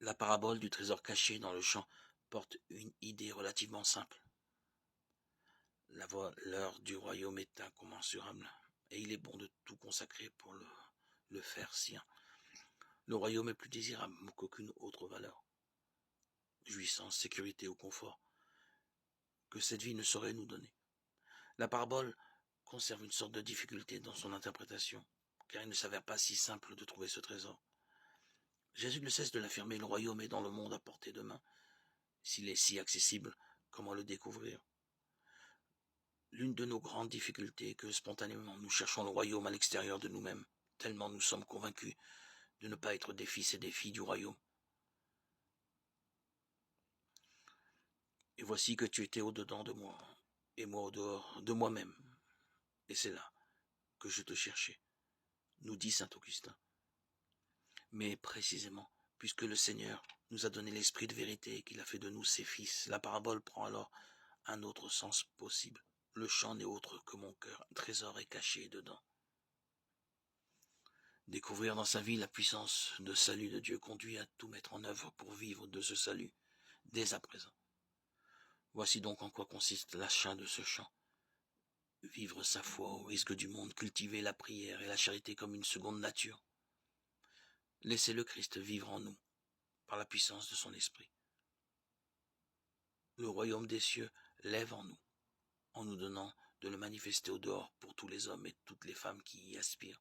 La parabole du trésor caché dans le champ porte une idée relativement simple. La valeur du royaume est incommensurable, et il est bon de tout consacrer pour le faire sien. Le royaume est plus désirable qu'aucune autre valeur, jouissance, sécurité ou confort, que cette vie ne saurait nous donner. La parabole conserve une sorte de difficulté dans son interprétation, car il ne s'avère pas si simple de trouver ce trésor. Jésus ne cesse de l'affirmer, le royaume est dans le monde à portée de main. S'il est si accessible, comment le découvrir? L'une de nos grandes difficultés est que spontanément nous cherchons le royaume à l'extérieur de nous-mêmes, tellement nous sommes convaincus de ne pas être des fils et des filles du royaume. Et voici que tu étais au-dedans de moi, et moi au-dehors de moi-même. Et c'est là que je te cherchais, nous dit saint Augustin. Mais précisément, puisque le Seigneur nous a donné l'esprit de vérité et qu'il a fait de nous ses fils, la parabole prend alors un autre sens possible. Le champ n'est autre que mon cœur, un trésor est caché dedans. Découvrir dans sa vie la puissance de salut de Dieu conduit à tout mettre en œuvre pour vivre de ce salut, dès à présent. Voici donc en quoi consiste l'achat de ce champ. Vivre sa foi au risque du monde, cultiver la prière et la charité comme une seconde nature. Laissez le Christ vivre en nous, par la puissance de son esprit. Le royaume des cieux lève en nous donnant de le manifester au dehors pour tous les hommes et toutes les femmes qui y aspirent.